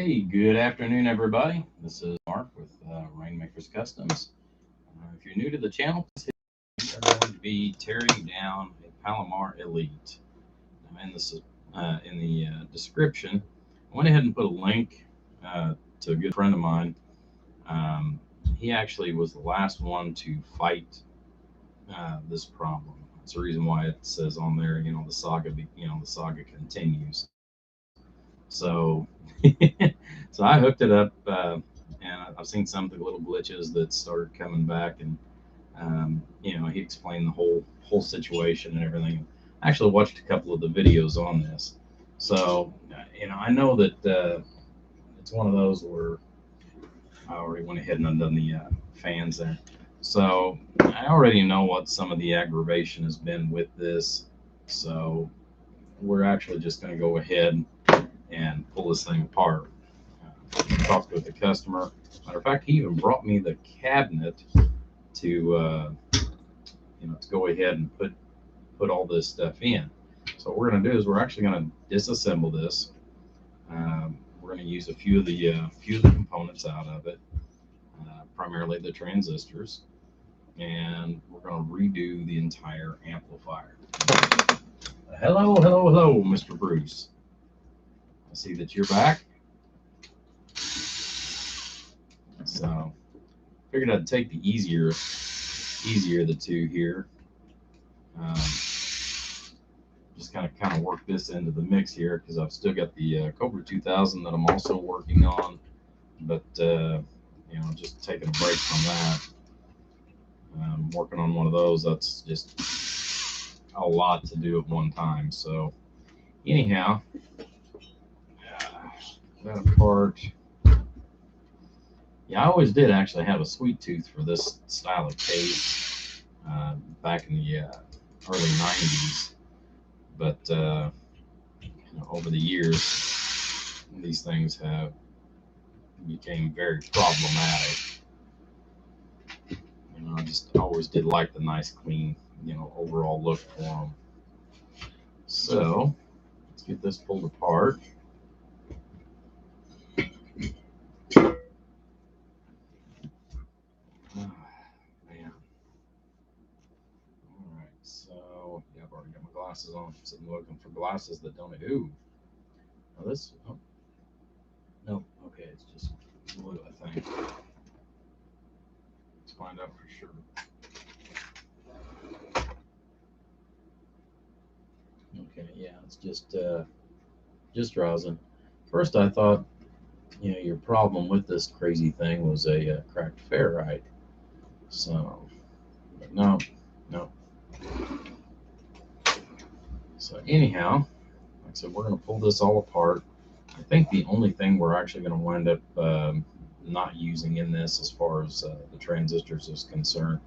Hey, good afternoon, everybody. This is Mark with Rainmakers Customs. If you're new to the channel, we are going to be tearing down a Palomar Elite. In the description, I went ahead and put a link to a good friend of mine. He actually was the last one to fight this problem. That's the reason why it says on there, the saga, the saga continues. So, so I hooked it up, and I've seen some of the little glitches that started coming back, and he explained the whole situation and everything. I actually watched a couple of the videos on this, so I know that it's one of those where I already went ahead and undone the fans there. So I already know what some of the aggravation has been with this. So we're actually just going to go ahead and pull this thing apart. Talked with the customer. Matter of fact, he even brought me the cabinet to go ahead and put all this stuff in. So what we're going to do is we're actually going to disassemble this. We're going to use a few of the components out of it, primarily the transistors, and we're going to redo the entire amplifier. Hello, Mr. Bruce. I see that you're back. So figured I'd take the easier of the two here. Just kind of work this into the mix here, because I've still got the Cobra 2000 that I'm also working on, but just taking a break from that. Working on one of those, that's just a lot to do at one time. So anyhow, that apart. Yeah, I always did actually have a sweet tooth for this style of case back in the early 90s, but over the years, these things have became very problematic. I just always did like the nice, clean, overall look for them. So let's get this pulled apart. So, yeah, I've already got my glasses on. I'm sitting looking for glasses that don't. Ooh. Now this. Oh. No. Okay, it's just blue, I think. Let's find out for sure. Okay, yeah, it's just rosin. First, I thought, your problem with this crazy thing was a cracked ferrite. So, but no. So anyhow, like I said, we're going to pull this all apart. I think the only thing we're actually going to wind up not using in this, as far as the transistors is concerned,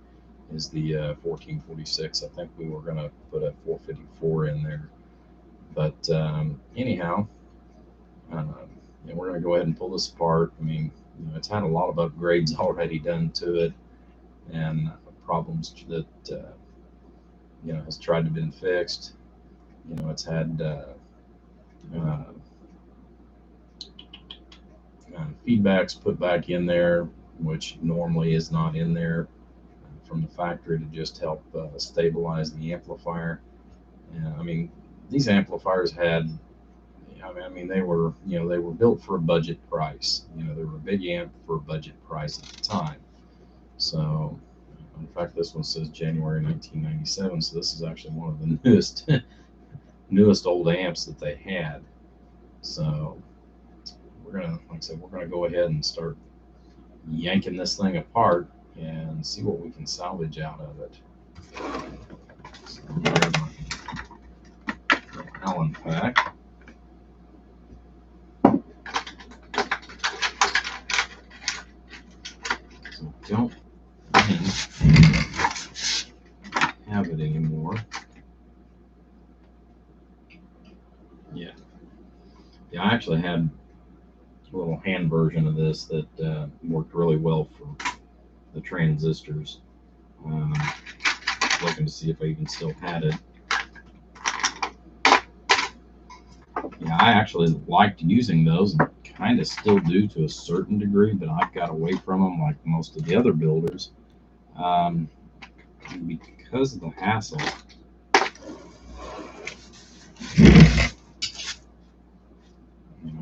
is the 1446. I think we were going to put a 454 in there. But anyhow, we're going to go ahead and pull this apart. I mean, it's had a lot of upgrades already done to it, and problems that has tried to been fixed. It's had feedbacks put back in there, which normally is not in there from the factory, to just help stabilize the amplifier. I mean, these amplifiers had, they were built for a budget price. They were a big amp for a budget price at the time. So, in fact, this one says January 1997, so this is actually one of the newest old amps that they had. So we're gonna go ahead and start yanking this thing apart and see what we can salvage out of it. So there's my Allen pack. So don't have it anymore. Yeah, I actually had a little hand version of this that worked really well for the transistors. Looking to see if I even still had it. Yeah, I actually liked using those and kind of still do to a certain degree, but I've got away from them like most of the other builders because of the hassle.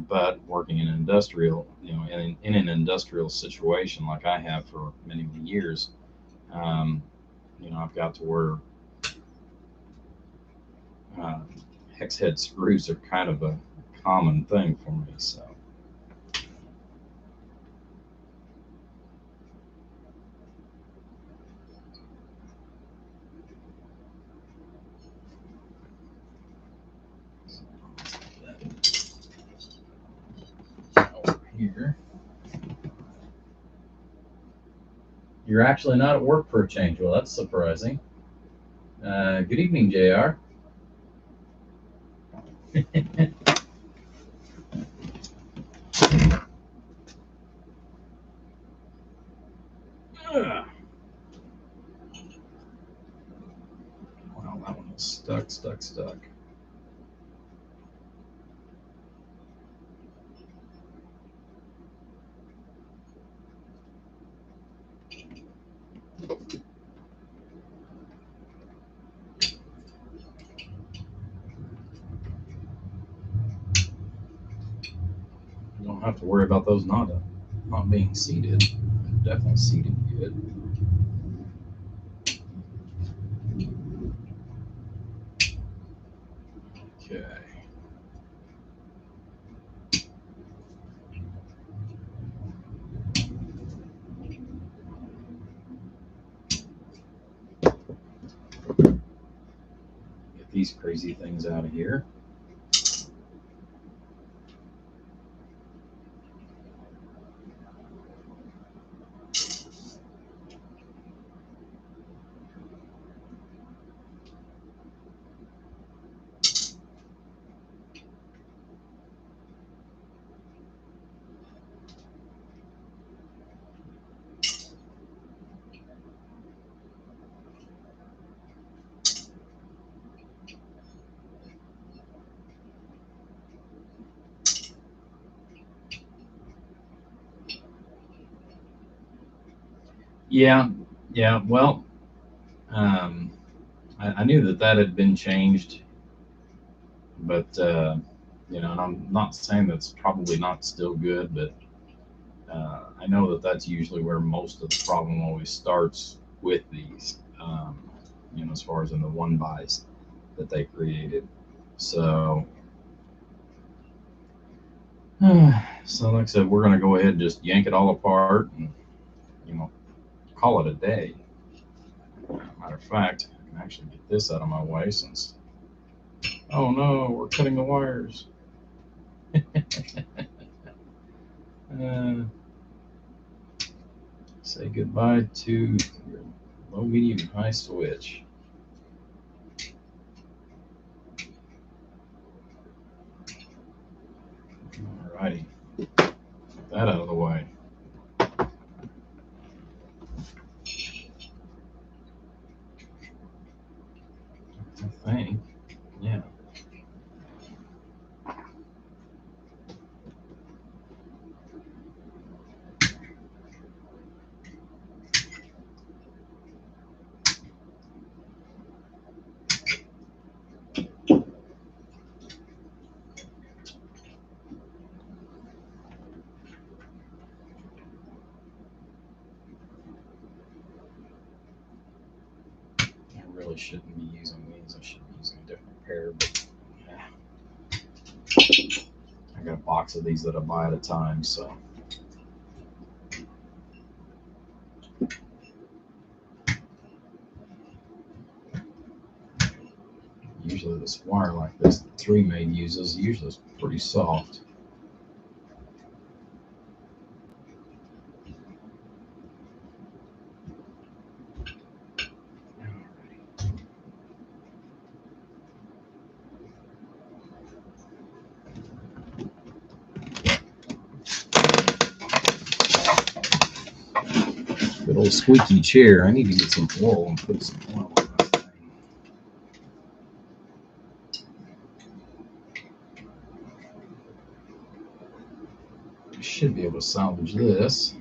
But working in industrial, in an industrial situation like I have for many, many years, I've got to where hex head screws are kind of a common thing for me. So. Over here. You're actually not at work for a change. Well, that's surprising. Good evening, JR. Wow, that one was stuck. Don't have to worry about those not being seated. Definitely seated good. Okay. Get these crazy things out of here. Yeah. Well, I knew that had been changed, but and I'm not saying that's probably not still good, but I know that that's usually where most of the problem always starts with these, as far as in the one buys that they created. So, so like I said, we're going to go ahead and just yank it all apart and, call it a day. Matter of fact, I can actually get this out of my way since, oh no, we're cutting the wires. Say goodbye to your low, medium, and high switch. Alrighty, get that out of the way. I think, yeah. I really shouldn't be using these. I should be using a different pair, but I got a box of these that I buy at a time, so. Usually this wire like this that 3-Made uses, usually it's pretty soft. Good old squeaky chair. I need to get some oil and put some oil on this thing. Should be able to salvage this.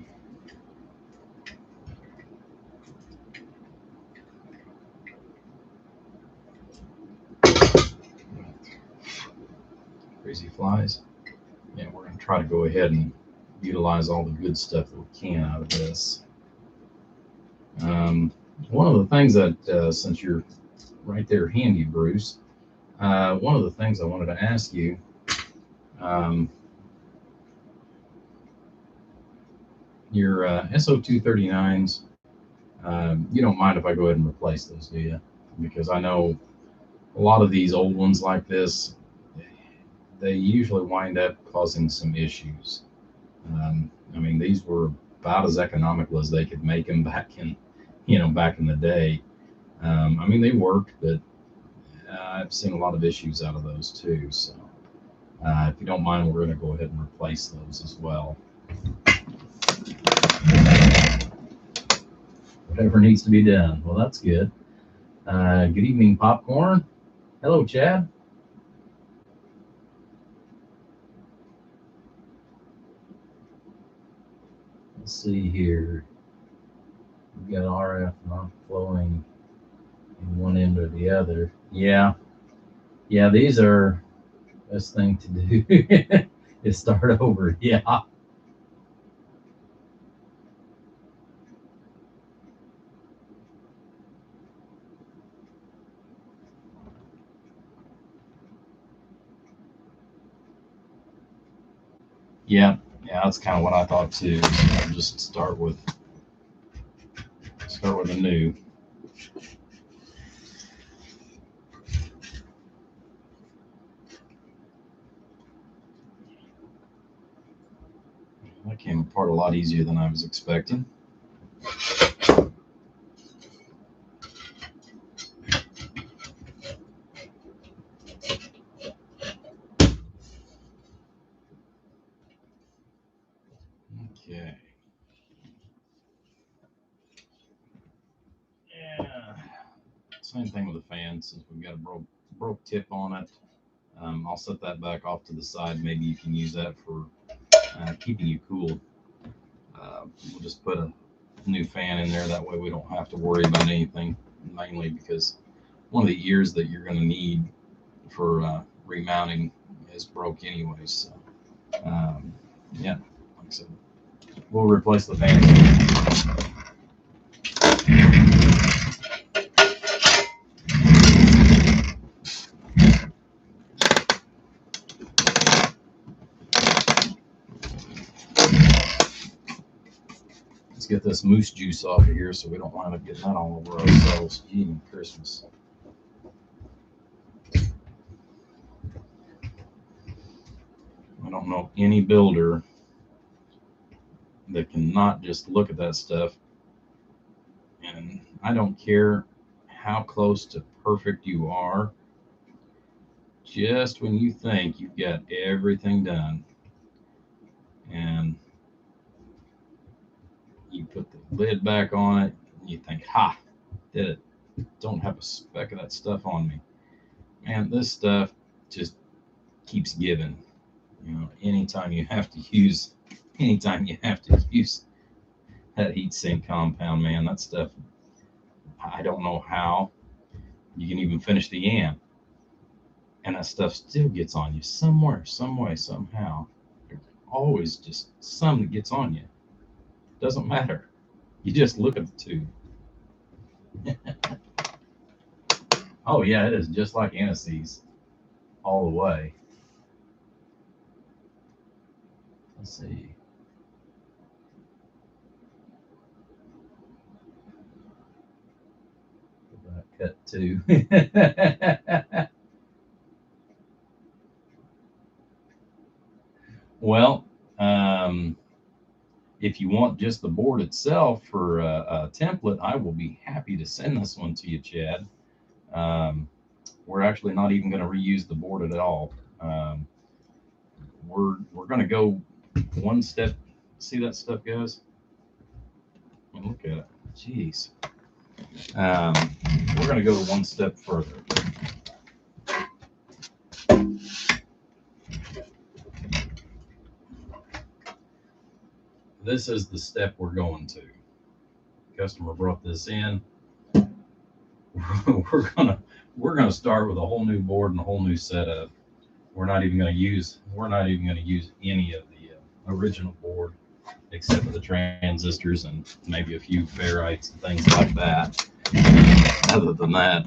Crazy flies. Yeah, we're going to try to go ahead and utilize all the good stuff that we can out of this. One of the things that, since you're right there handy, Bruce, one of the things I wanted to ask you, your SO239s, you don't mind if I go ahead and replace those, do you? Because I know a lot of these old ones like this, they usually wind up causing some issues. I mean, these were about as economical as they could make them back in the day. I mean, they worked, but I've seen a lot of issues out of those too. So if you don't mind, we're going to go ahead and replace those as well. Whatever needs to be done. Well, that's good. Good evening, Popcorn. Hello, Chad. Let's see here. We've got RF not flowing in one end or the other. Yeah, these are best thing to do is start over. Yeah. Yeah, that's kind of what I thought too. I'll just start with a new. That came apart a lot easier than I was expecting. Okay. Yeah. Same thing with the fan, since we've got a broke tip on it. I'll set that back off to the side. Maybe you can use that for keeping you cool. We'll just put a new fan in there. That way we don't have to worry about anything, mainly because one of the ears that you're going to need for remounting is broke anyways. So, yeah, like I said, we'll replace the fan. Let's get this moose juice off of here so we don't wind up getting that all over ourselves. Gee, Christmas. I don't know any builder that can not just look at that stuff, and I don't care how close to perfect you are, just when you think you've got everything done and you put the lid back on it and you think, ha, did it. Don't have a speck of that stuff on me. Man, this stuff just keeps giving. Anytime you have to use that heat sink compound, man, that stuff, I don't know how you can even finish the amp, and that stuff still gets on you somewhere, some way, somehow. There's always just some that gets on you. Doesn't matter. You just look at the tube. Oh yeah, it is just like anise all the way. Let's see. Cut two. Well, if you want just the board itself for a template, I will be happy to send this one to you, Chad. We're actually not even going to reuse the board at all. We're going to go one step. See that stuff, guys? Look at it. Jeez. We're going to go one step further. this is the step we're going to. Customer brought this in. we're gonna start with a whole new board and a whole new setup. We're not even gonna use any of the original board, except for the transistors and maybe a few ferrites and things like that. Other than that,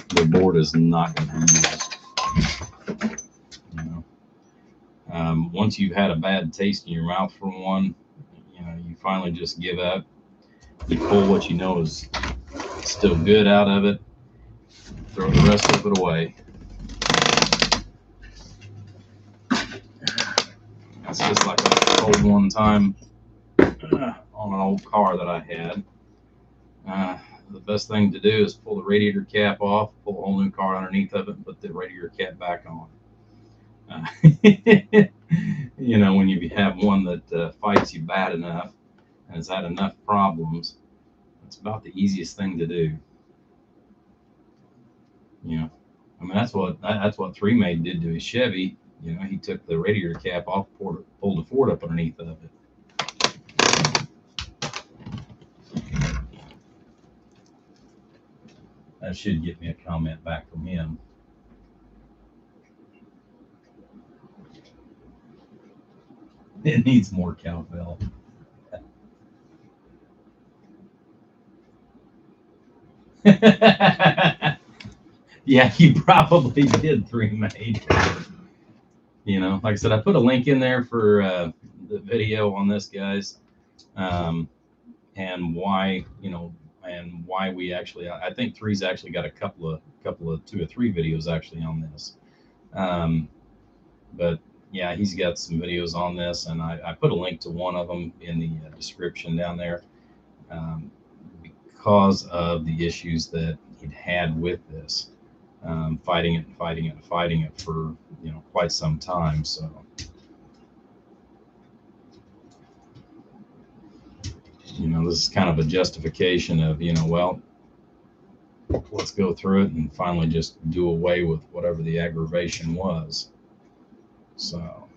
the board is not going to be used. You know, once you've had a bad taste in your mouth from one, you know, you finally just give up. You pull what you know is still good out of it, throw the rest of it away. That's just like I told one time on an old car that I had. The best thing to do is pull the radiator cap off, pull a whole new car underneath of it, and put the radiator cap back on. You know, when you have one that fights you bad enough and has had enough problems, it's about the easiest thing to do. You know, I mean, that's what Three Made did to his Chevy. You know, he took the radiator cap off, pulled the Ford up underneath of it. That should get me a comment back from him. It needs more cowbell. Yeah, he probably did, Three Made. You know, like I said, I put a link in there for the video on this, guys, and why, you know, and why we actually, I think Three's actually got a couple of 2 or 3 videos actually on this. But yeah, he's got some videos on this, and I put a link to one of them in the description down there, because of the issues that he'd had with this, fighting it for, you know, quite some time. So, you know, this is kind of a justification of, you know, well, let's go through it and finally just do away with whatever the aggravation was. So,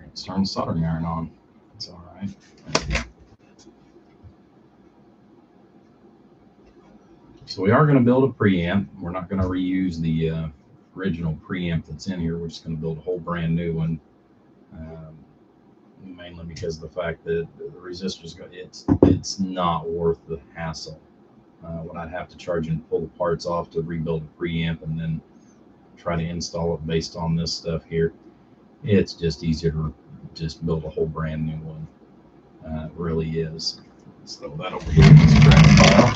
let's turn the soldering iron on. It's all right. So we are going to build a preamp. We're not going to reuse the original preamp that's in here. We're just going to build a whole brand new one, mainly because of the fact that the resistors, it's not worth the hassle. When I'd have to charge and pull the parts off to rebuild a preamp and then try to install it based on this stuff here, it's just easier to just build a whole brand new one. It really is. Let's throw that over here in the scrap pile.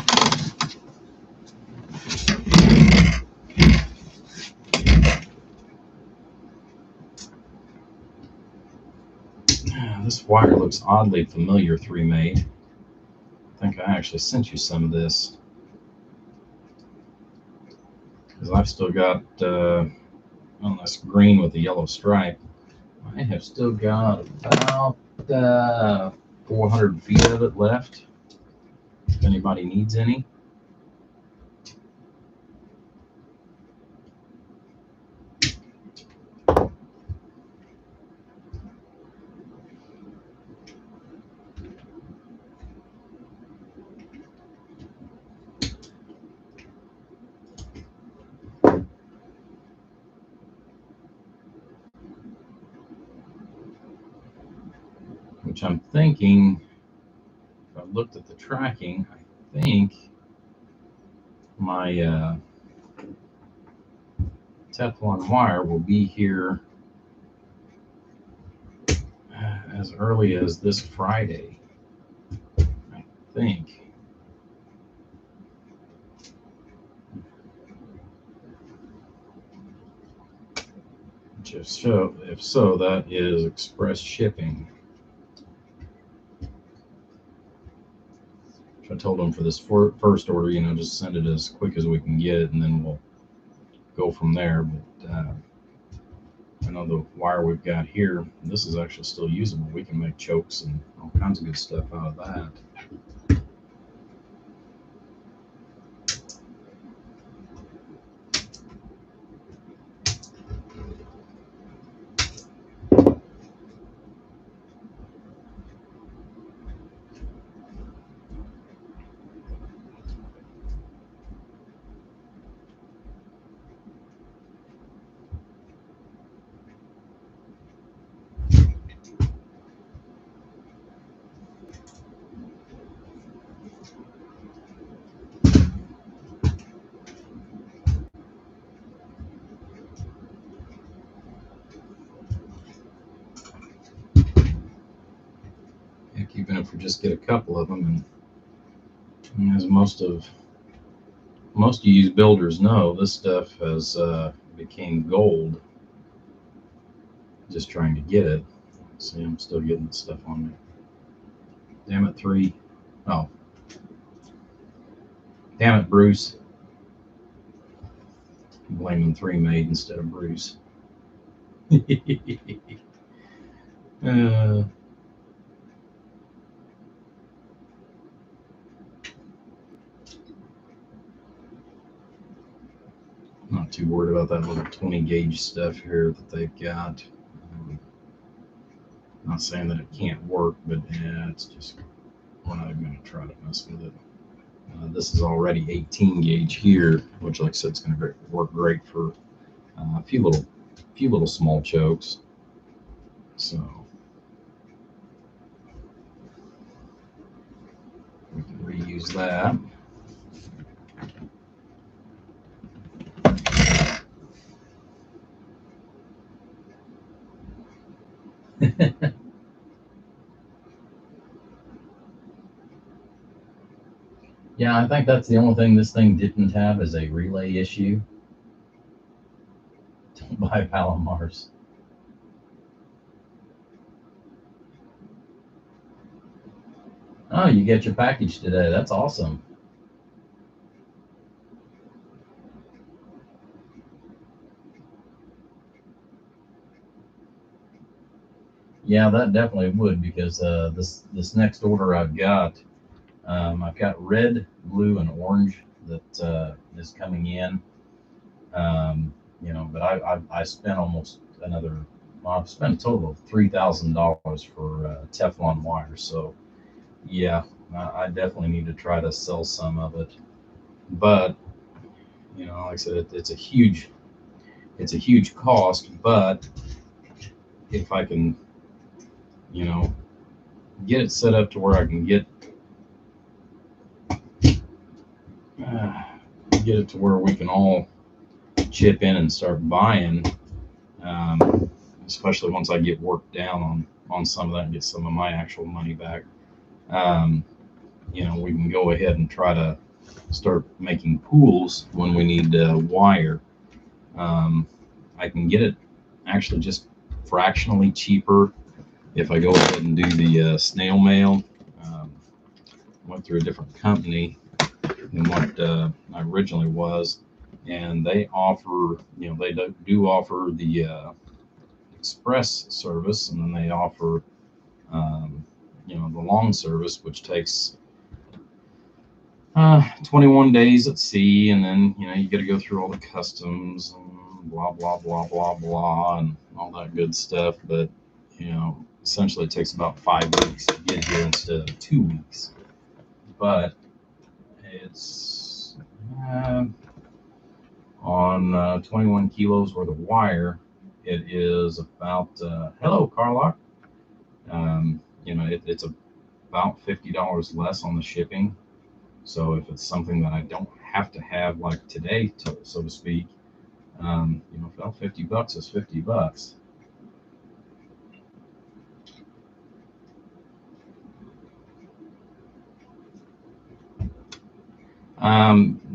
This wire looks oddly familiar, Three Made. I think I actually sent you some of this, because I've still got on this green with the yellow stripe. I have still got about 400 feet of it left, if anybody needs any. Which I'm thinking, if I looked at the tracking, I think my Teflon wire will be here as early as this Friday, I think. If so, that is express shipping. I told them for this first order, you know, just send it as quick as we can get it, and then we'll go from there. But I know the wire we've got here, this is actually still usable. We can make chokes and all kinds of good stuff out of that. Even if we just get a couple of them, and as most of you builders know, this stuff has became gold just trying to get it. See, I'm still getting the stuff on me. Damn it, 3. Oh, damn it, Bruce. I'm blaming 3 made instead of Bruce. Not too worried about that little 20 gauge stuff here that they've got. Not saying that it can't work, but yeah, it's just, we're not even going to try to mess with it. This is already 18 gauge here, which, like I said, is going to work great for a few little small chokes. So we can reuse that. Yeah, I think that's the only thing this thing didn't have is a relay issue. Don't buy Palomars. Oh, you get your package today. That's awesome. Yeah, that definitely would, because this next order I've got red, blue, and orange that is coming in. But I spent almost I've spent a total of $3,000 for Teflon wire. So yeah, I definitely need to try to sell some of it. But like I said, it's a huge cost. But if I can, get it set up to where I can get it to where we can all chip in and start buying, especially once I get worked down on some of that and get some of my actual money back. We can go ahead and try to start making pools when we need wire. I can get it actually just fractionally cheaper if I go ahead and do the snail mail. Went through a different company than what I originally was, and they offer, they do offer the express service, and then they offer, the long service, which takes 21 days at sea, and then you got to go through all the customs and blah blah blah blah blah and all that good stuff. But essentially it takes about 5 weeks to get here instead of 2 weeks. But it's on 21 kilos worth of wire, it is about hello Carlock. It's about $50 less on the shipping. So if it's something that I don't have to have like today, so to speak, $50 is $50.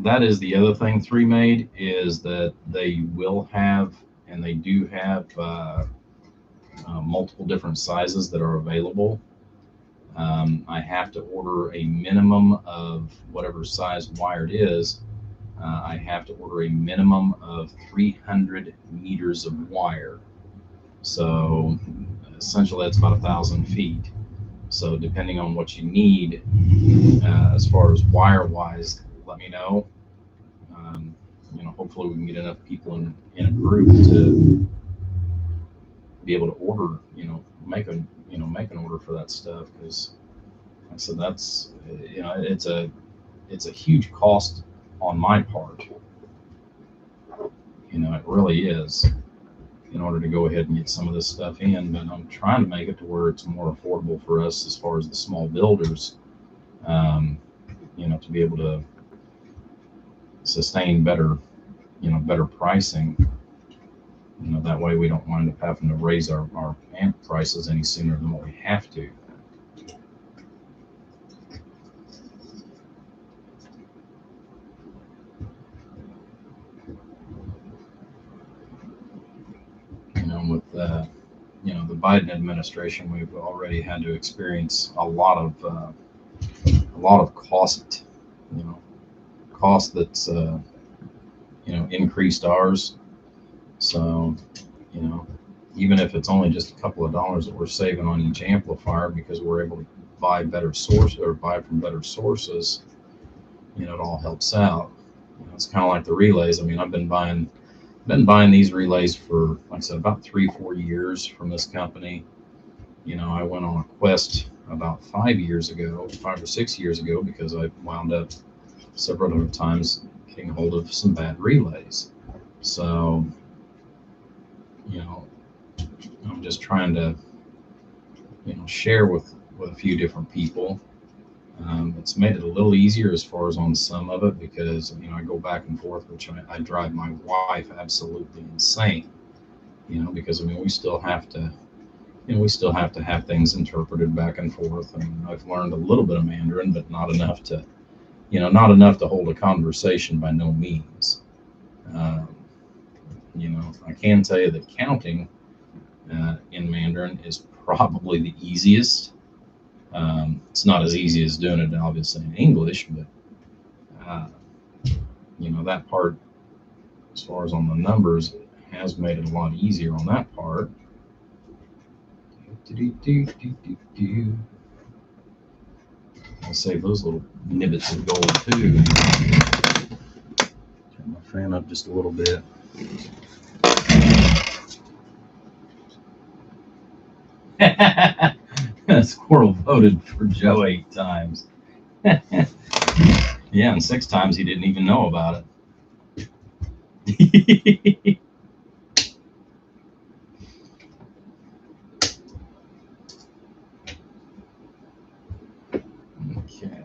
That is the other thing 3 made, is that they will have, and they do have multiple different sizes that are available. I have to order a minimum of whatever size wire it is. I have to order a minimum of 300 meters of wire. So essentially that's about 1,000 feet. So depending on what you need, as far as wire wise, let me know. Um, hopefully we can get enough people in a group to be able to order, make an order for that stuff. Because like I said, that's, it's a huge cost on my part. It really is, in order to go ahead and get some of this stuff in. But I'm trying to make it to where it's more affordable for us as far as the small builders, um, to be able to sustain better pricing. That way we don't wind up having to raise our amp prices any sooner than what we have to. With the Biden administration, we've already had to experience a lot of you know, cost that's increased ours. So, you know, even if it's only just a couple of dollars that we're saving on each amplifier because we're able to buy from better sources, it all helps out. It's kind of like the relays. I mean, I've been buying these relays for, like I said, about 3-4 years from this company. I went on a quest about 5 or 6 years ago, because I wound up several other times getting hold of some bad relays. So, you know, I'm just trying to, share with a few different people. It's made it a little easier as far as on some of it, because I go back and forth, which I drive my wife absolutely insane. Because we still have to have things interpreted back and forth. I mean, I've learned a little bit of Mandarin, but not enough to hold a conversation, by no means. Um, I can tell you that counting in Mandarin is probably the easiest. It's not as easy as doing it, obviously, in English, but uh, that part, as far as on the numbers, has made it a lot easier on that part. I'll save those little nibbits of gold too. Turn my fan up just a little bit. Squirrel voted for Joe 8 times. Yeah, and 6 times he didn't even know about it. Okay.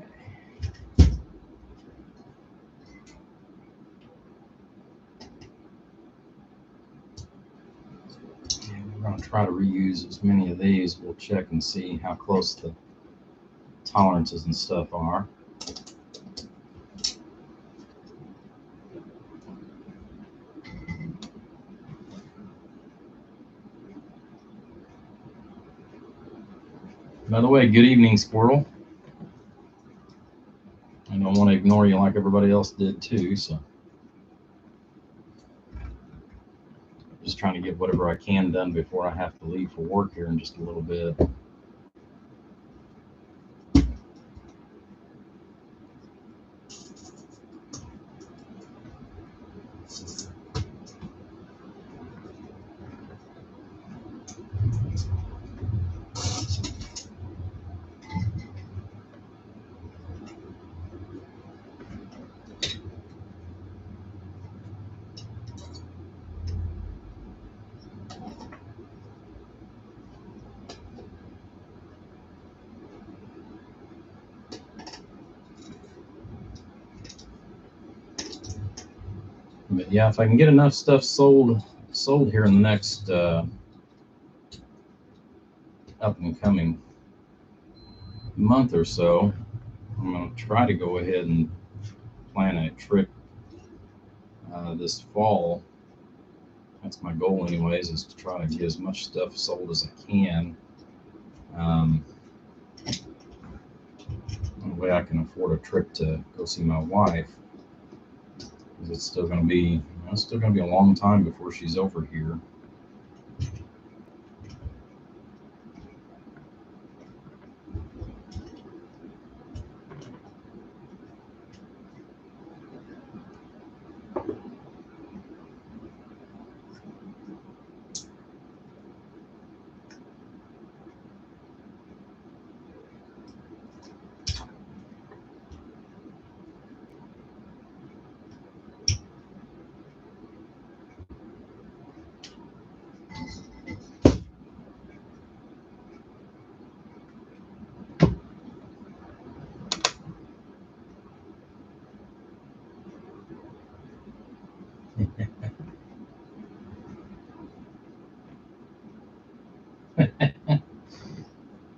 We're going to try to reuse as many of these. We'll check and see how close the tolerances and stuff are. By the way, good evening, Squirrel. I don't want to ignore you like everybody else did too, so just trying to get whatever I can done before I have to leave for work here in just a little bit. But yeah, if I can get enough stuff sold here in the next up and coming month or so, I'm going to try to go ahead and plan a trip this fall. That's my goal, anyways, is to try to get as much stuff sold as I can. That way I can afford a trip to go see my wife, because it's still going to be a long time before she's over here. Oh,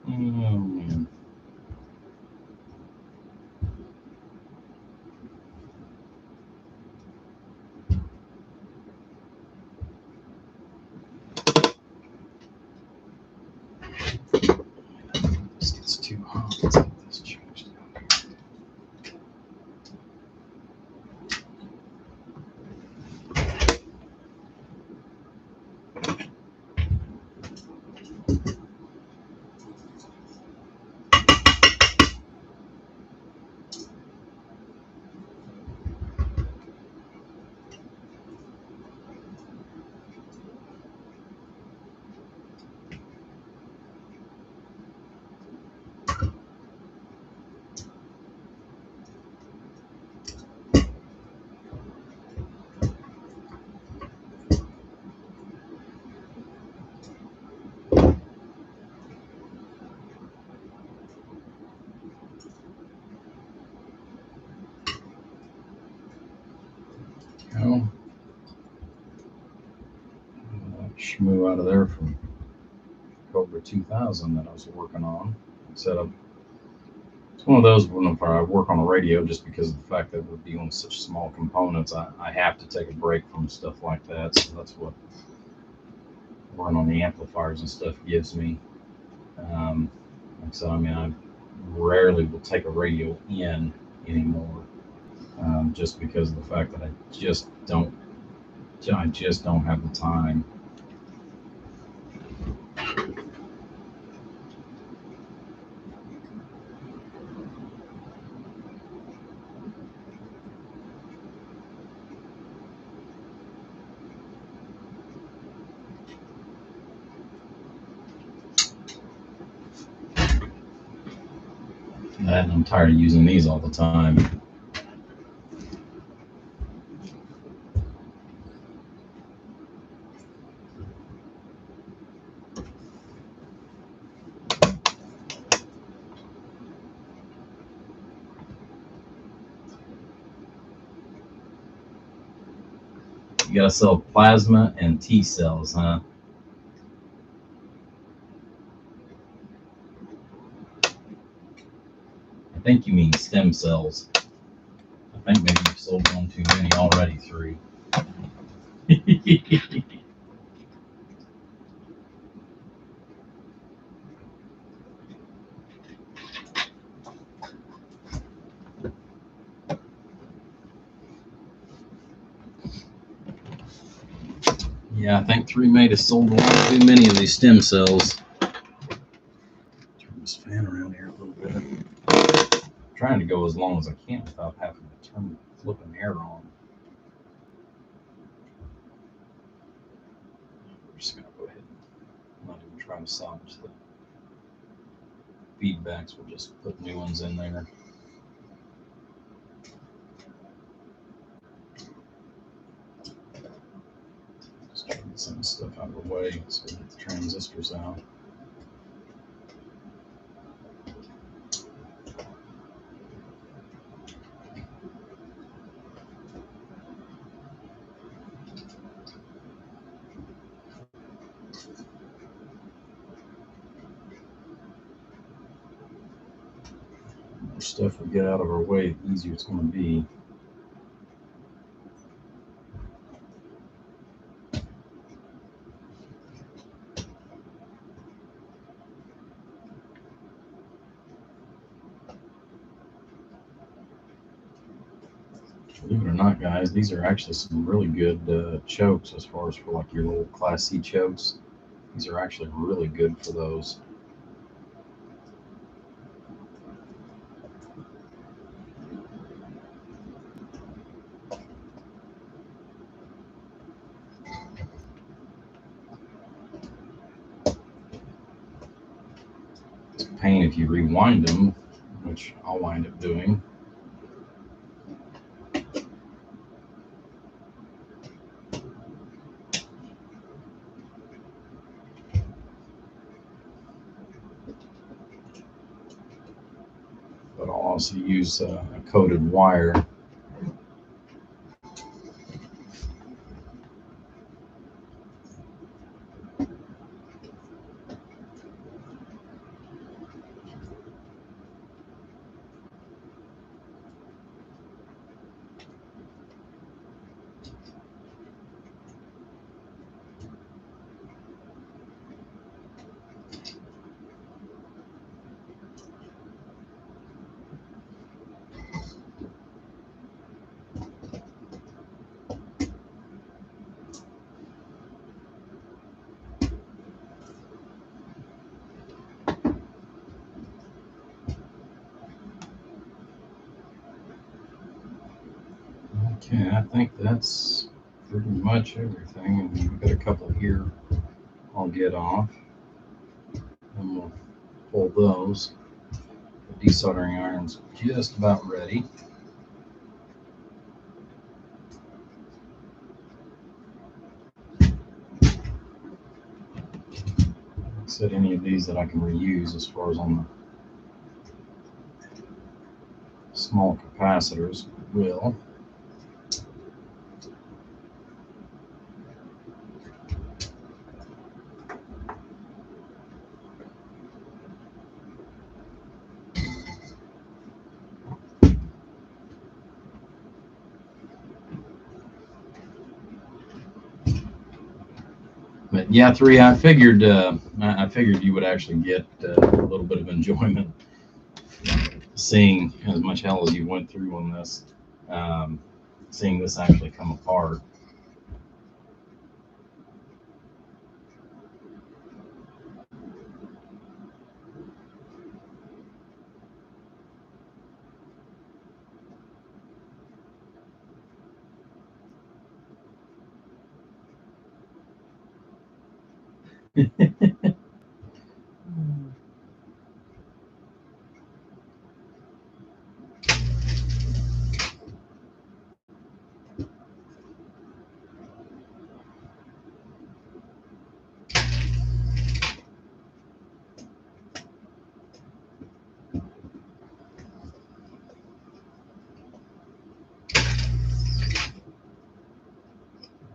man. This gets too hot. Let's get this changed down here. Oh, shmoo out of there from Cobra 2000 that I was working on. Set up. It's one of those when I work on a radio, just because of the fact that we're dealing with such small components, I have to take a break from stuff like that. So that's what working on the amplifiers and stuff gives me. Like I said, I mean, I rarely will take a radio in anymore, just because of the fact that I just don't have the time. And I'm tired of using these all the time. You gotta sell plasma and T cells, huh? I think you mean stem cells. I think maybe you've sold one too many already, 3. Yeah, I think 3 may have sold one too many of these stem cells. Turn this fan around here a little bit. I'm trying to go as long as I can without having to turn the flipping air on. We're just gonna go ahead and not even try to salvage the feedbacks. We'll just put new ones in there. Just try to get some stuff out of the way so we get the transistors out. The more stuff we get out of our way, the easier it's going to be. Believe it or not, guys, these are actually some really good chokes as far as for like your old Class C chokes. These are actually really good for those. It's a pain if you rewind them, which I'll wind up doing. But I'll also use a coated wire. Okay, I think that's pretty much everything. And we've got a couple here I'll get off, and we'll pull those. The desoldering iron's just about ready. Like I said, any of these that I can reuse as far as on the small capacitors will. But yeah, I figured you would actually get a little bit of enjoyment seeing as much hell as you went through on this, seeing this actually come apart.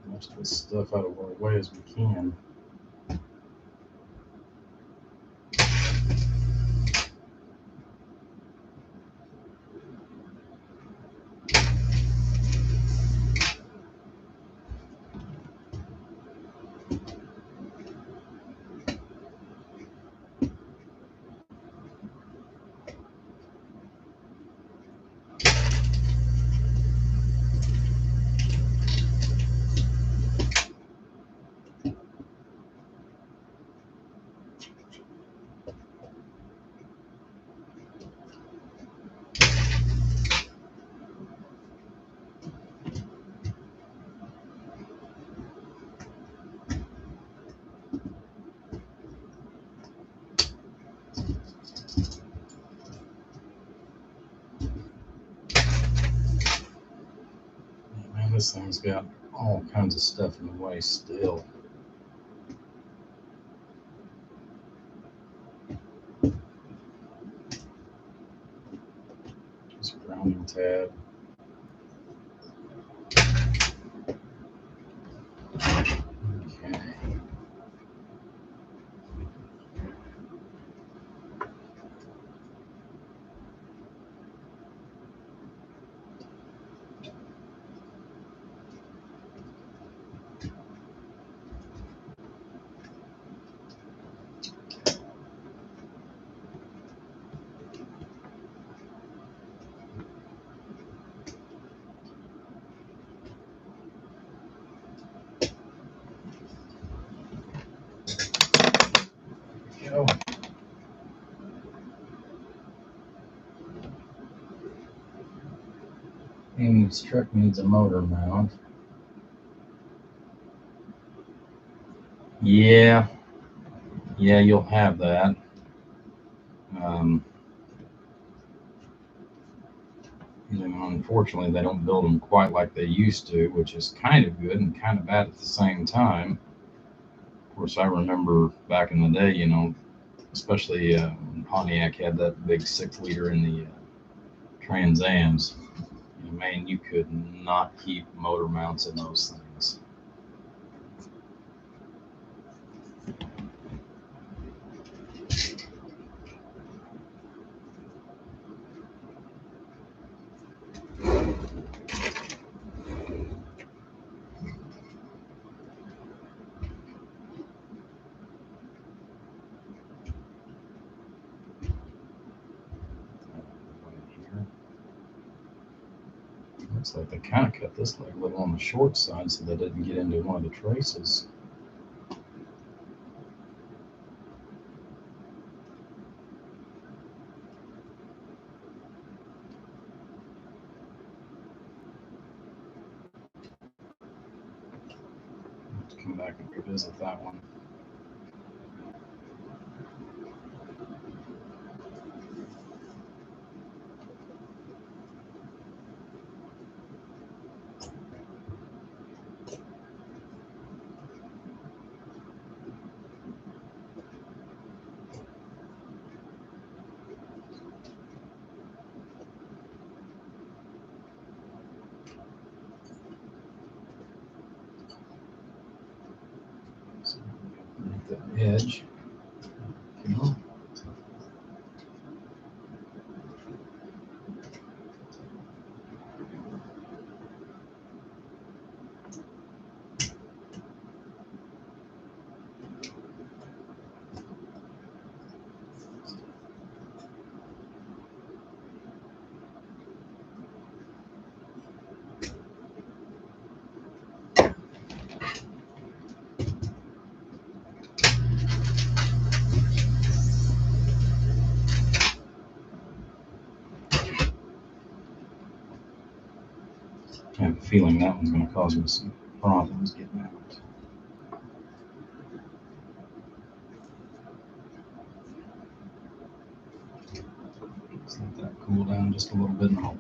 Most of this stuff out of our way as we can. Man, this thing's got all kinds of stuff in the way still. Just grounding tab. Okay. Go. Amy's truck needs a motor mount. Yeah, you'll have that. Unfortunately, they don't build them quite like they used to, which is kind of good and kind of bad at the same time. Of course, I remember back in the day, especially when Pontiac had that big 6 liter in the Trans Ams. Man, you could not keep motor mounts in those things. Looks like they kind of cut this leg a little on the short side so they didn't get into one of the traces. back and revisit that one. So make that edge. Okay. I have a feeling that one's going to cause me some problems getting out. Just let that cool down just a little bit, and I'll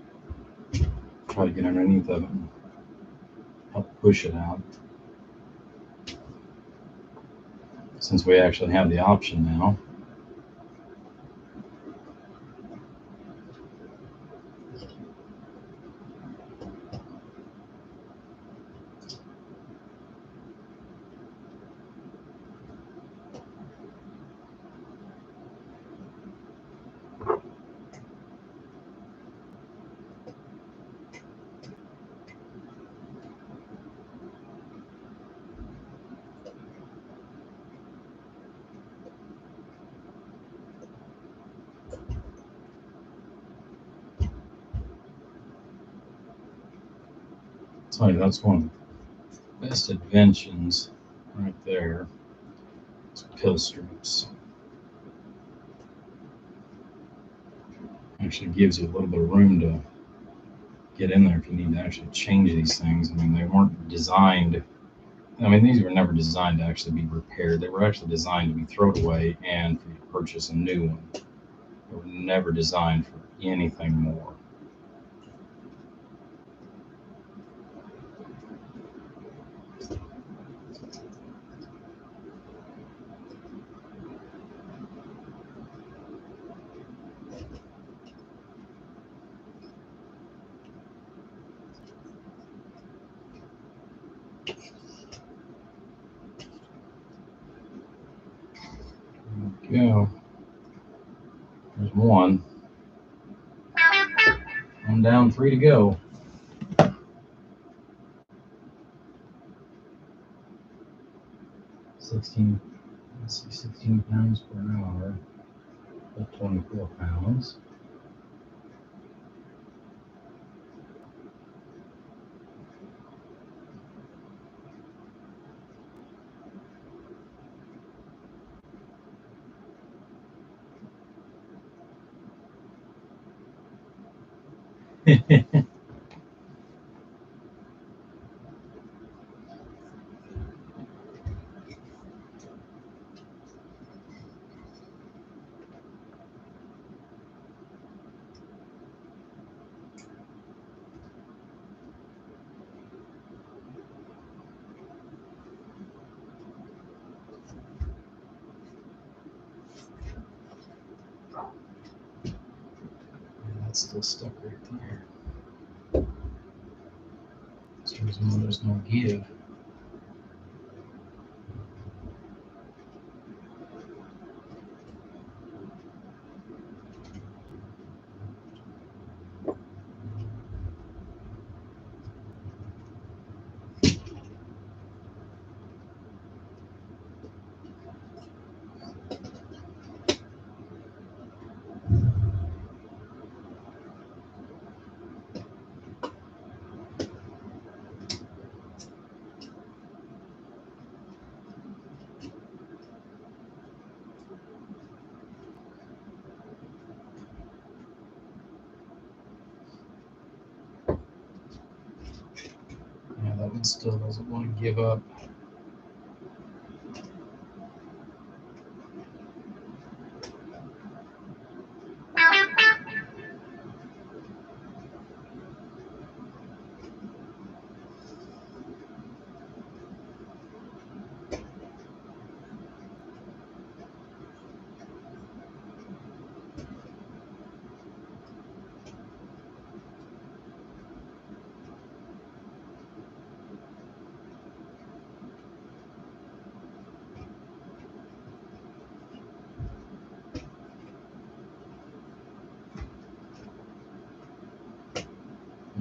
try to get underneath of it and help push it out. Since we actually have the option now. I'll tell you, that's one of the best inventions right there. It's pill strips. Actually gives you a little bit of room to get in there if you need to actually change these things. I mean, they weren't designed. I mean, these were never designed to actually be repaired. They were actually designed to be thrown away and for you to purchase a new one. They were never designed for anything more. There we go. There's one. I'm down, 3 to go. 16, let's see, 16 pounds per hour, about 24 pounds. Yeah, that's still stuck right there. There's no give. Yeah, that one still doesn't want to give up.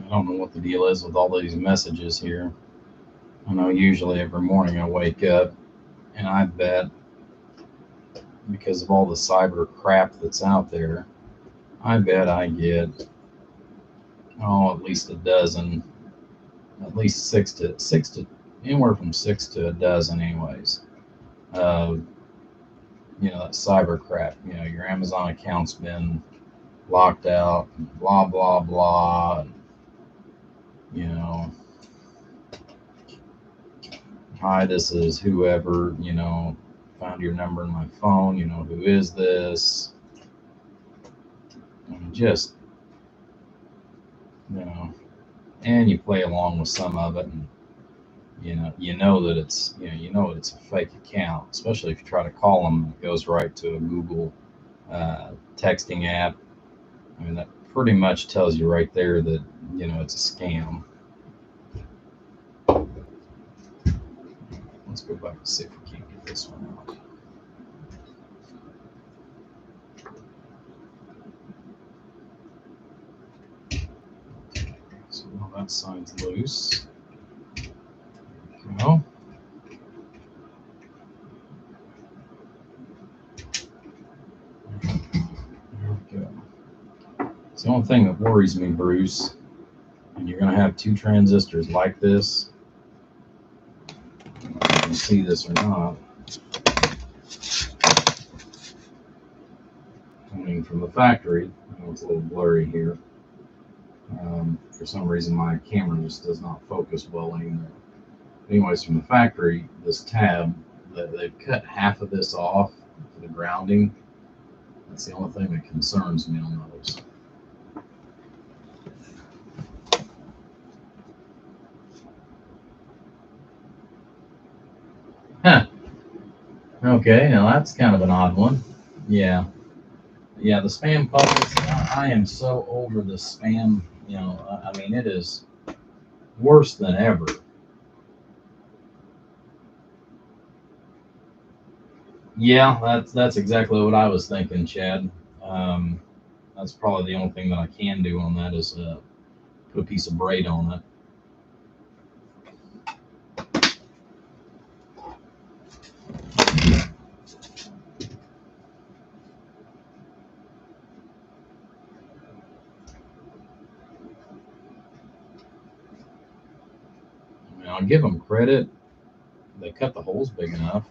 I don't know what the deal is with all these messages here. I know usually every morning I wake up, and I bet because of all the cyber crap that's out there, I bet I get at least a dozen, at least six to anywhere from 6 to a dozen, anyways. That cyber crap. Your Amazon account's been locked out, blah blah blah. Hi, this is whoever. Found your number in my phone. Who is this? And just and you play along with some of it, and you know that it's a fake account, especially if you try to call them. It goes right to a Google texting app. I mean, that pretty much tells you right there that it's a scam. Let's go back and see if we can't get this one out. So now that side's loose. There we go. It's the only thing that worries me, Bruce, and you're going to have two transistors like this. You can see this or not. Coming from the factory, it's a little blurry here. For some reason, my camera just does not focus well anymore. Anyways, from the factory, this tab, they've cut half of this off for the grounding. That's the only thing that concerns me on those. Huh. Okay, now that's kind of an odd one. Yeah, the spam calls. I am so over the spam. I mean, it is worse than ever. Yeah, that's exactly what I was thinking, Chad. That's probably the only thing that I can do on that is put a piece of braid on it. I'll give them credit. They cut the holes big enough.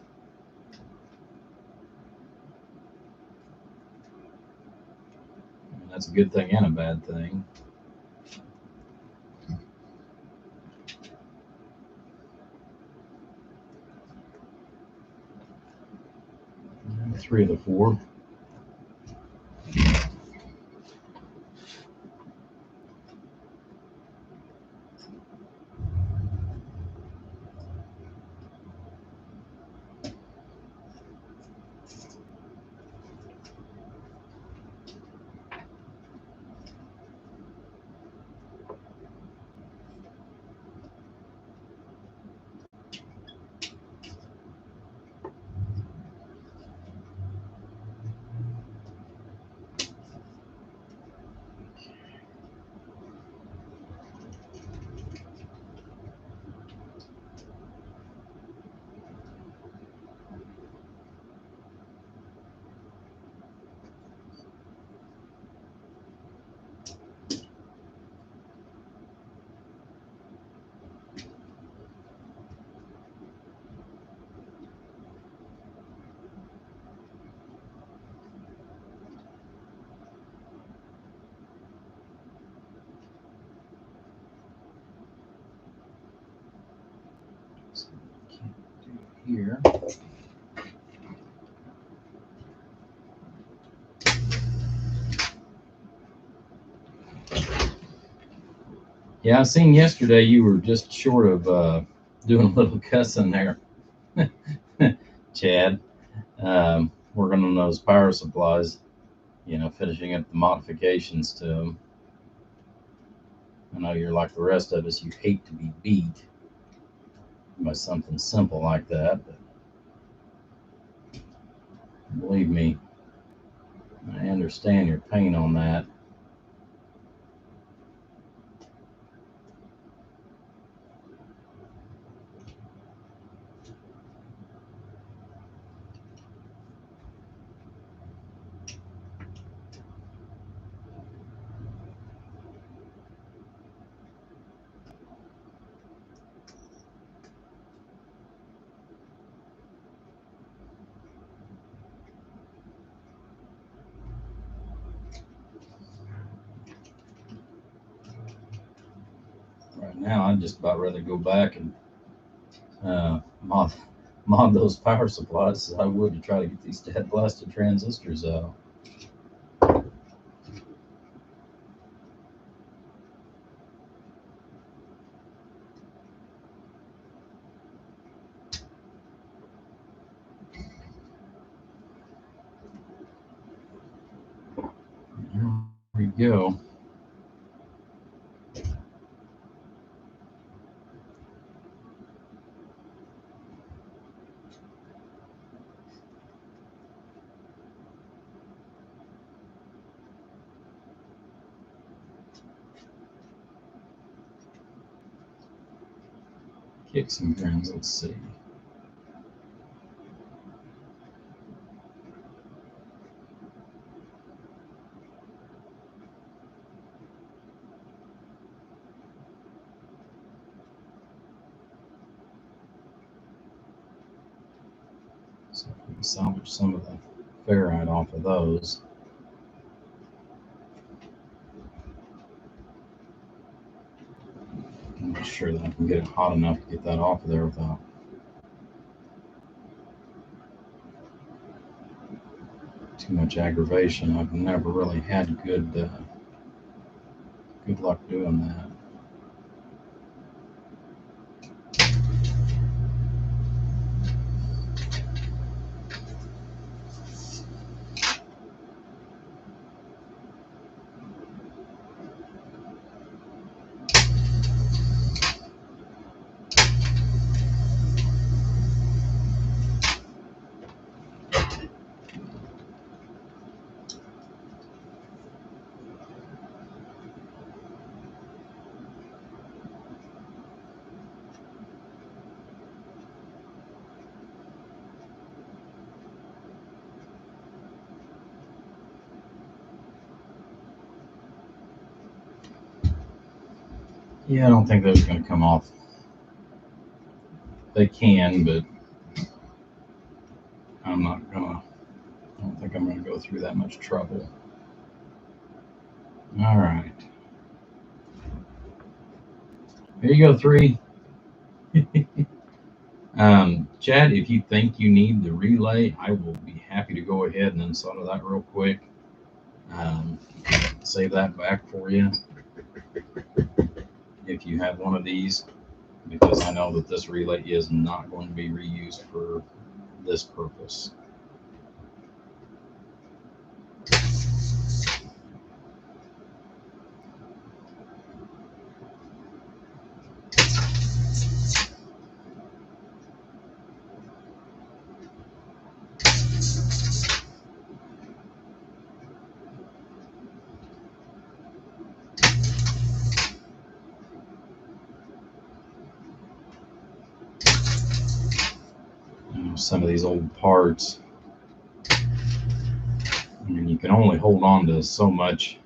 And that's a good thing and a bad thing. And 3 of the 4. So can't do it here. Yeah, I seen yesterday you were just short of doing a little cussing there, Chad. Working on those power supplies, finishing up the modifications to them. I know you're like the rest of us. You hate to be beat by something simple like that, but believe me, I understand your pain on that. Now I'd just about rather go back and mod those power supplies as I would to try to get these dead blasted transistors out. There we go. Kick some grams, let's see. So if we can salvage some of the ferrite off of those. I'm not sure that I can get it hot enough to get that off of there without too much aggravation. I've never really had good luck doing that. Yeah, I don't think those are going to come off. They can, but I don't think I'm gonna go through that much trouble. All right. Here you go, 3. Chad, if you think you need the relay, I will be happy to go ahead and install that real quick. Save that back for you if you have one of these, because I know that this relay is not going to be reused for this purpose. Some of these old parts, I mean, you can only hold on to so much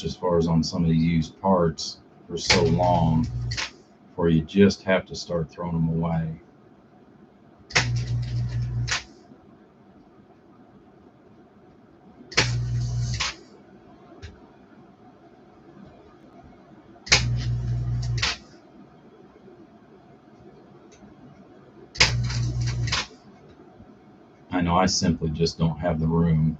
as far as on some of these used parts for so long, before you just have to start throwing them away. I know I simply just don't have the room.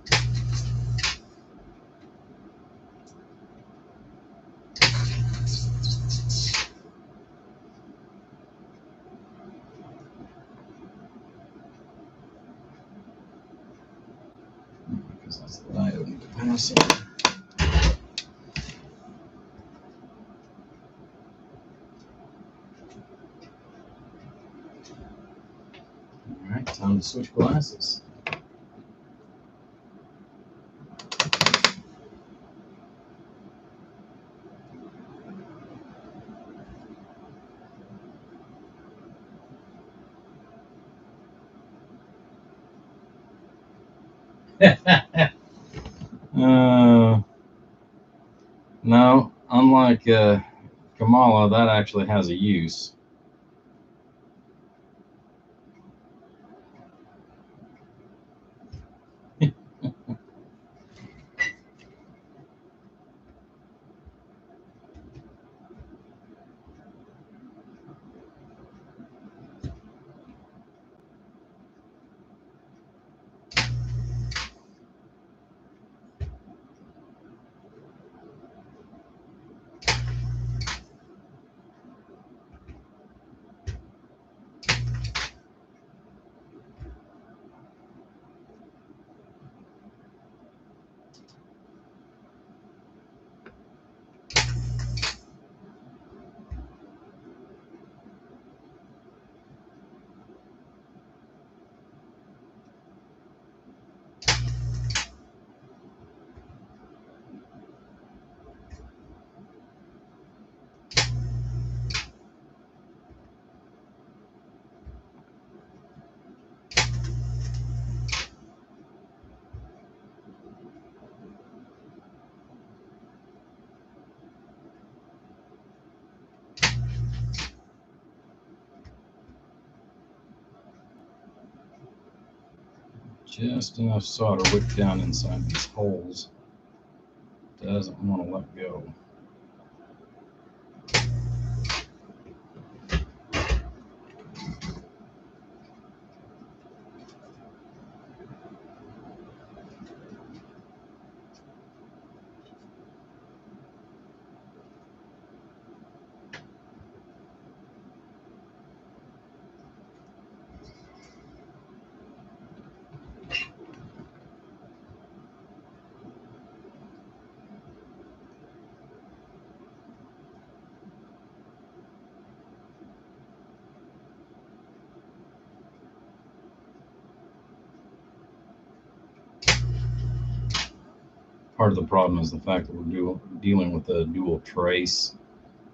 Because that's the diode capacitor. All right, time to switch glasses. No, unlike Kamala, that actually has a use. just enough solder wicked down inside these holes. Doesn't want to let go. Part of the problem is the fact that we're dealing with a dual trace.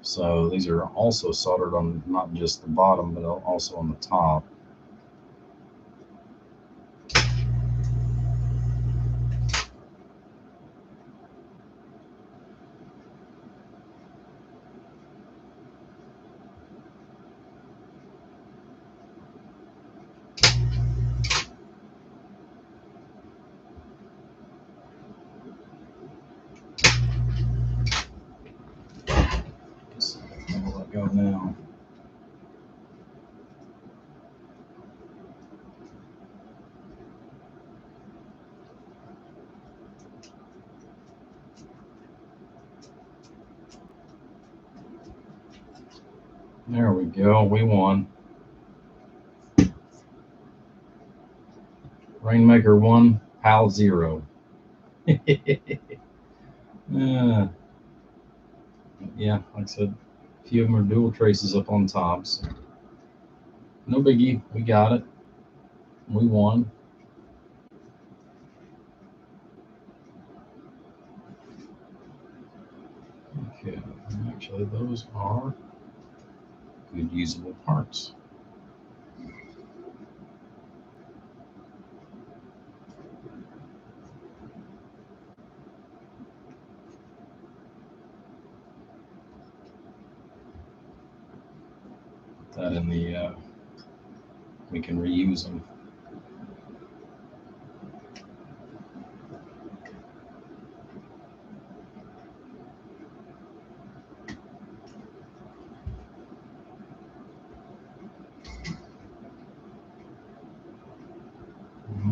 So these are also soldered on not just the bottom, but also on the top. I'll let go now. There we go. We won. Rainmaker 1, PAL 0. Yeah, like I said, a few of them are dual traces up on top. So no biggie. We got it. We won. Okay, actually, those are good usable parts. Put that in the, we can reuse them.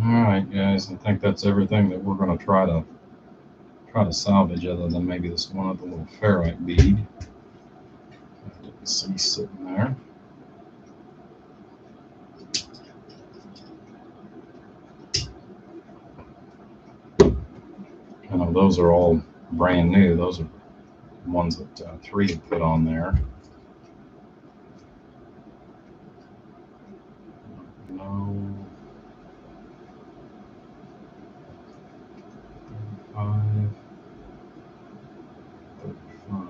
All right, guys, I think that's everything that we're going to try to salvage, other than maybe this one other little ferrite bead. I didn't see sitting there. I know those are all brand new. Those are ones that 3 had put on there. No. 35. 35.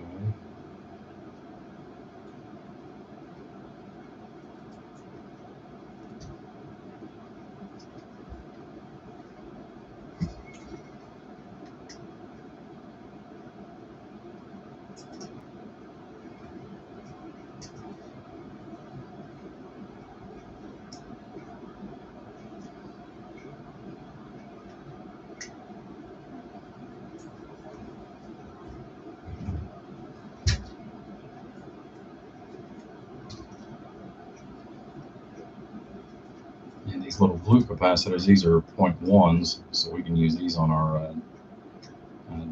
And these little blue capacitors, these are 0.1s, so we can use these on our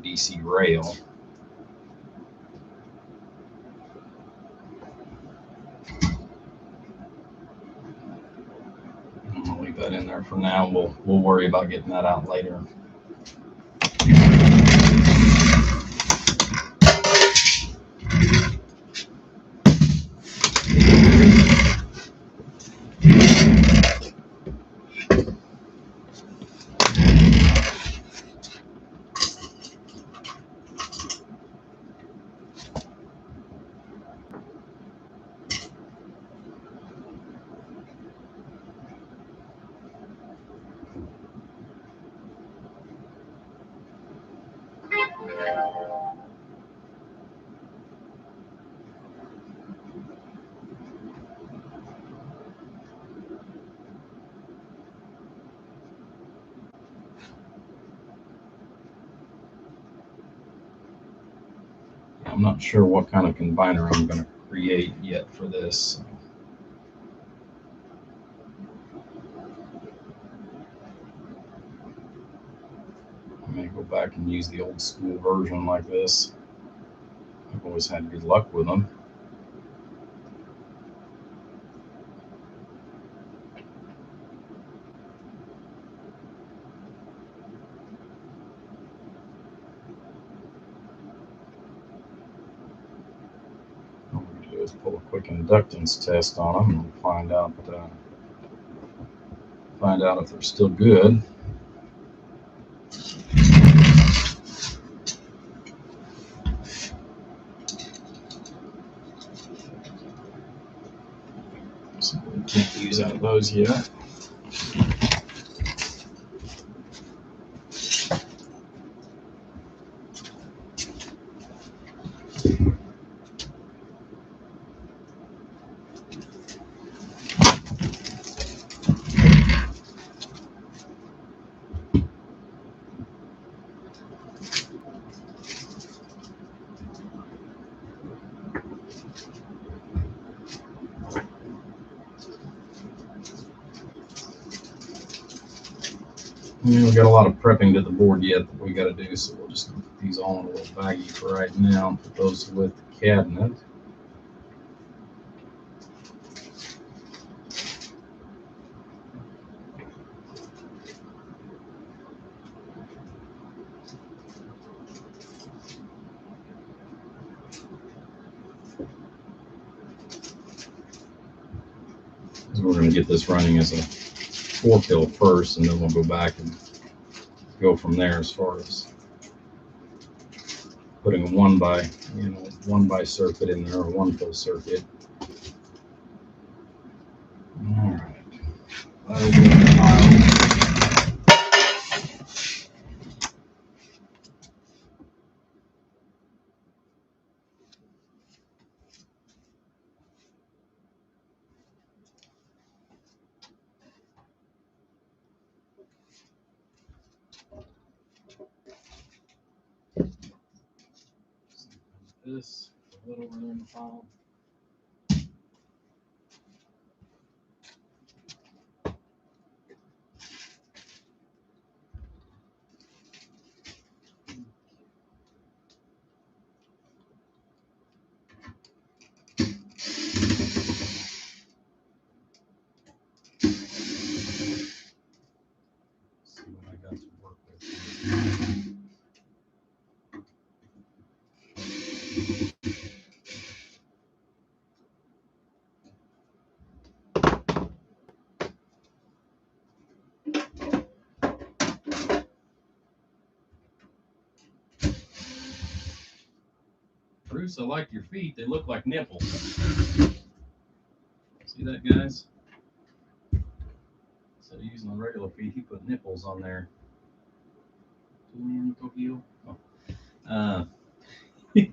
DC rail. I'm gonna leave that in there for now. We'll worry about getting that out later. I'm not sure what kind of combiner I'm going to create yet for this. I may go back and use the old school version like this. I've always had good luck with them. What we're going to do is pull a quick inductance test on them and find out if they're still good. So we can't use out of those yet. We've got a lot of prepping to the board yet that we got to do, so we'll just put these all in a little baggie for right now and put those with the cabinet. So we're going to get this running as a 4-pill first, and then we'll go back and go from there as far as putting a 1x circuit in there, or 1-pill circuit. All right. That'll be in the pile. This a little over there in the file. See what I got to work with. Bruce, I like your feet. They look like nipples. See that, guys? Instead of using the regular feet, he put nipples on there. Tokyo. Oh. I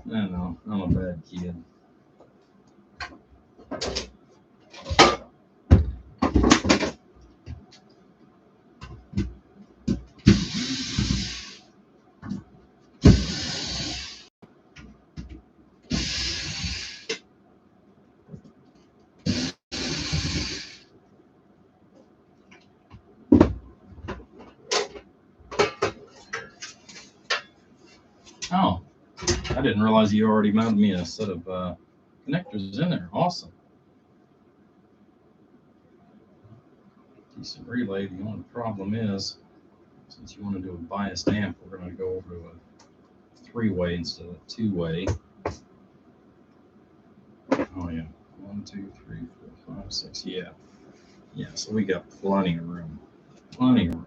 know, I'm a bad kid. Oh, I didn't realize you already mounted me a set of connectors in there. Awesome. Decent relay. The only problem is, since you want to do a biased amp, we're going to go over to a 3-way instead of a 2-way. Oh yeah, 1, 2, 3, 4, 5, 6. Yeah, so we got plenty of room. Plenty of room.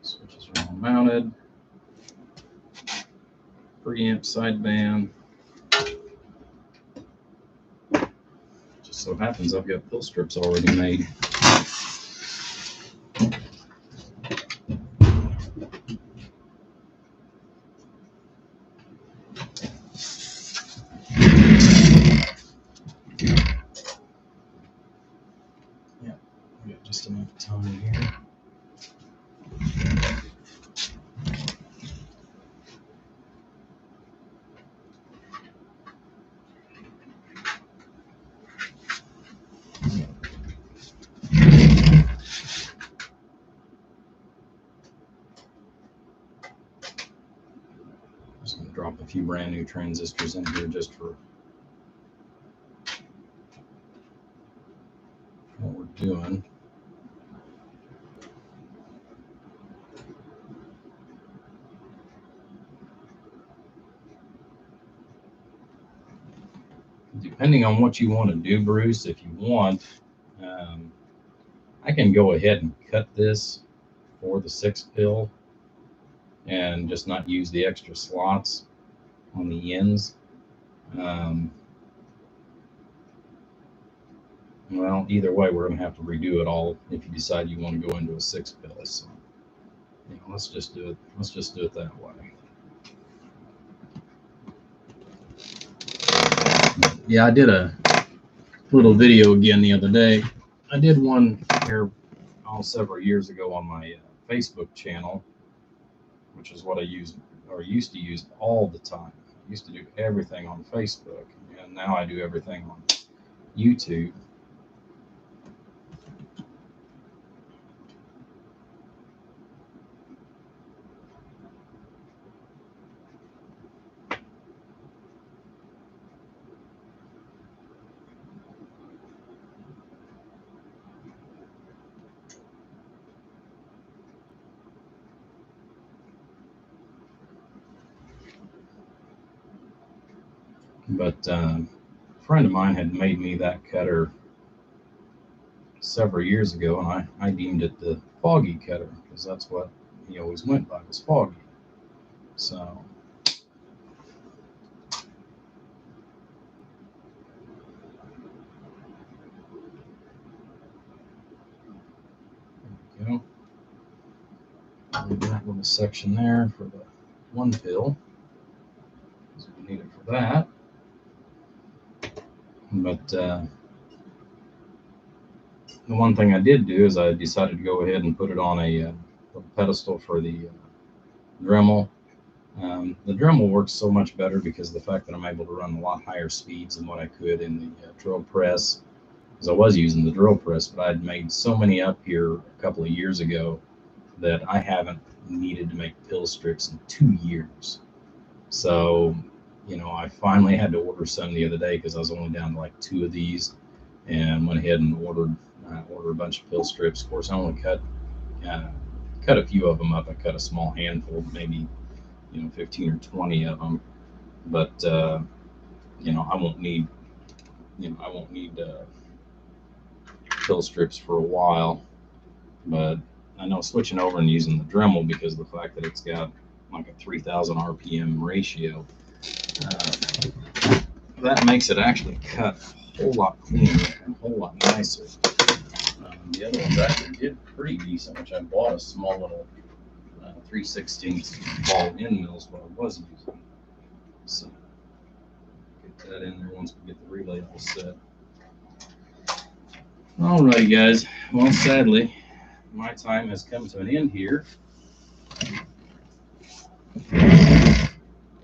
Switches are all mounted. Preamp sideband. Just so happens I've got pill strips already made. Just going to drop a few brand new transistors in here just for what we're doing. Depending on what you want to do, Bruce, if you want, I can go ahead and cut this for the 6-pill and just not use the extra slots on the ends. Well, either way, we're going to have to redo it all if you decide you want to go into a 6-pill. So, let's just do it. Let's just do it that way. Yeah, I did a little video again the other day. I did one here several years ago on my Facebook channel, which is what I used to use all the time. I used to do everything on Facebook, and now I do everything on YouTube. But a friend of mine had made me that cutter several years ago, and I deemed it the foggy cutter because that's what he always went by, was foggy. So there we go. Leave that little section there for the 1-pill, because we need it for that. But the one thing I did do is I decided to go ahead and put it on a pedestal for the Dremel. The Dremel works so much better because of the fact that I'm able to run a lot higher speeds than what I could in the drill press, because I was using the drill press, but I'd made so many up here a couple of years ago that I haven't needed to make pill strips in 2 years. So, I finally had to order some the other day because I was only down to like 2 of these, and went ahead and ordered a bunch of pill strips. Of course, I only cut a few of them up. I cut a small handful, maybe 15 or 20 of them. But I won't need pill strips for a while. But I know switching over and using the Dremel, because of the fact that it's got like a 3,000 RPM ratio, that makes it actually cut a whole lot cleaner and a whole lot nicer. The other ones actually did pretty decent, which I bought a small little 3/16 ball end mills what I was using. So get that in there once we get the relay all set. Alrighty, guys. Well, sadly, my time has come to an end here.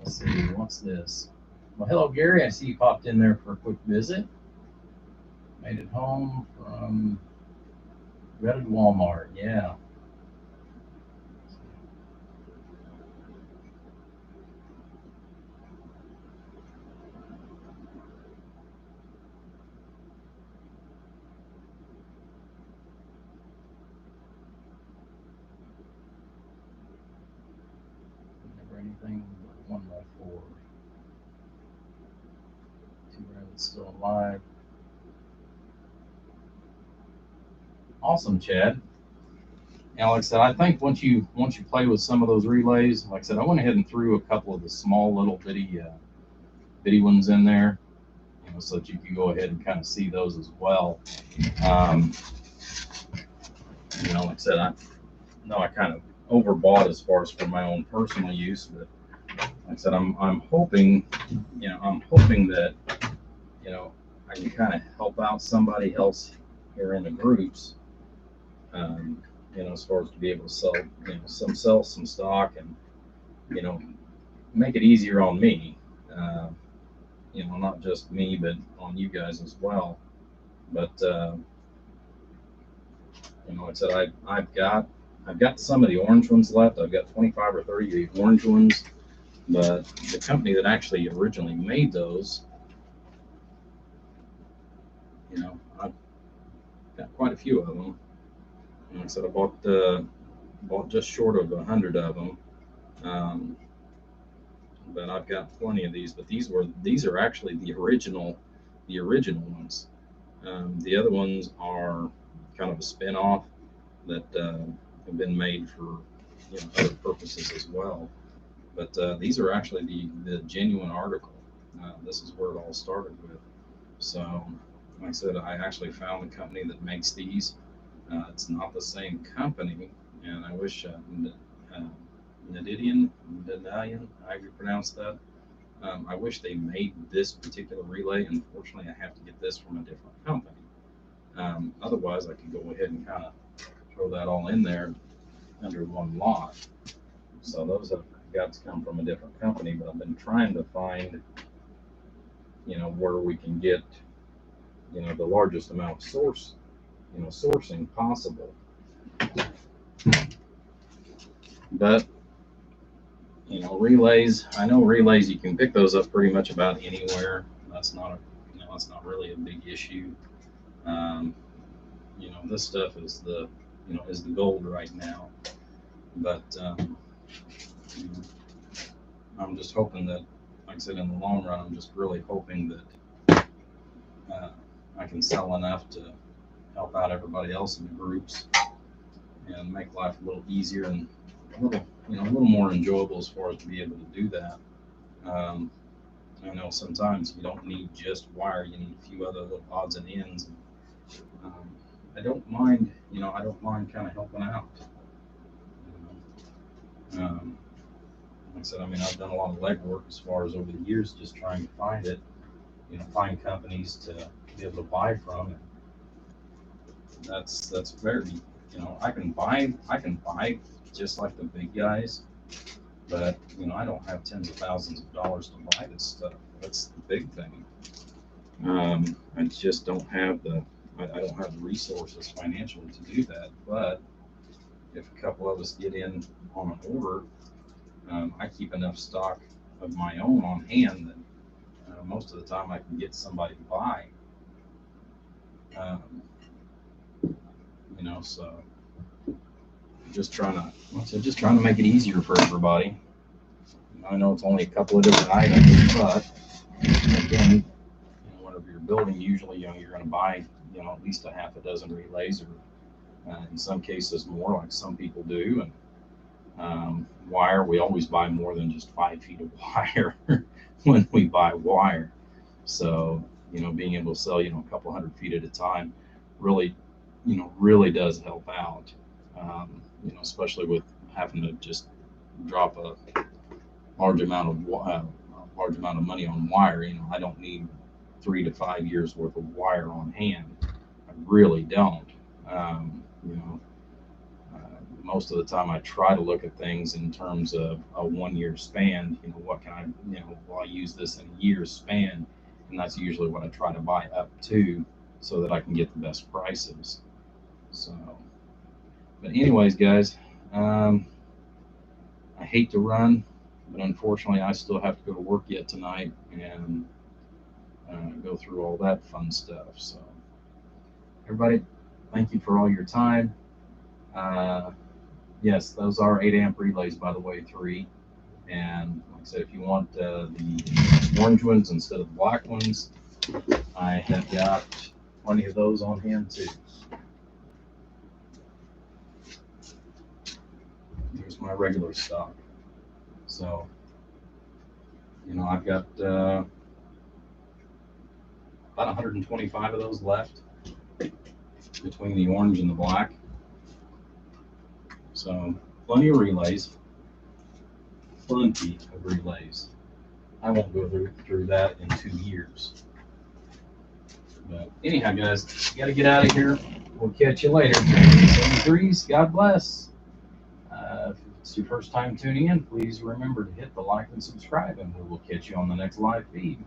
Let's see, what's this? Well, hello, Gary. I see you popped in there for a quick visit. Made it home from Reddit Walmart. Yeah. Never anything but 1x4. 2 rabbits still alive. Awesome, Chad. And like I said, I think once you play with some of those relays, like I said, I went ahead and threw a couple of the small little bitty ones in there, so that you could go ahead and kind of see those as well. Like I said, I kind of overbought as far as for my own personal use, but like I said, I'm hoping that I can kind of help out somebody else here in the groups. As far as to be able to sell some stock, and make it easier on me. Not just me, but on you guys as well. But like I said, I've got some of the orange ones left. I've got 25 or 30 of the orange ones. But the company that actually originally made those, I've got quite a few of them. And I said I bought just short of 100 of them. Um, but I've got plenty of these. But these are actually the original ones. The other ones are kind of a spin-off that have been made for other purposes as well. But these are actually the genuine article. This is where it all started with. So, like I said, I actually found the company that makes these. It's not the same company, and I wish Nadidian, however you pronounce that. I wish they made this particular relay. Unfortunately, I have to get this from a different company. Otherwise, I could go ahead and kind of throw that all in there under one lot. So those have got to come from a different company, but I've been trying to find, where we can get, the largest amount of sourcing possible. But, relays, I know relays, you can pick those up pretty much about anywhere. That's not really a big issue. This stuff is the gold right now. But I'm just hoping that, like I said, in the long run, I'm just really hoping that I can sell enough to help out everybody else in the groups and make life a little easier and a little more enjoyable as far as to be able to do that. I know sometimes you don't need just wire; you need a few other little odds and ends. I don't mind, kind of helping out. Like I said, I've done a lot of legwork as far as over the years, just trying to find it, find companies to be able to buy from, and that's very, I can buy just like the big guys, but I don't have tens of thousands of dollars to buy this stuff. That's the big thing. I just don't have I don't have the resources financially to do that. But if a couple of us get in on an order, I keep enough stock of my own on hand that most of the time I can get somebody to buy. So just trying to make it easier for everybody. I know it's only a couple of different items, but again, whenever you're building, usually you're going to buy at least a half a dozen relays, or in some cases more, like some people do. And wire, we always buy more than just 5 feet of wire when we buy wire. So being able to sell a couple hundred feet at a time really does help out. Especially with having to just drop a large amount of money on wire. I don't need 3 to 5 years worth of wire on hand. I really don't. Most of the time I try to look at things in terms of a 1 year span. What can I, will I use this in a year's span? And that's usually what I try to buy up to, so that I can get the best prices. So, but anyways, guys, I hate to run, but unfortunately I still have to go to work yet tonight and go through all that fun stuff. So everybody, thank you for all your time. Yes, those are 8 amp relays, by the way, 3. And like I said, if you want the orange ones instead of the black ones, I have got plenty of those on hand too. Here's my regular stock. So, I've got about 125 of those left between the orange and the black. So, plenty of relays. Plenty of relays. I won't go through that in 2 years. But anyhow, guys, got to get out of here. We'll catch you later. 73s, God bless. If it's your first time tuning in, please remember to hit the like and subscribe, and we will catch you on the next live feed.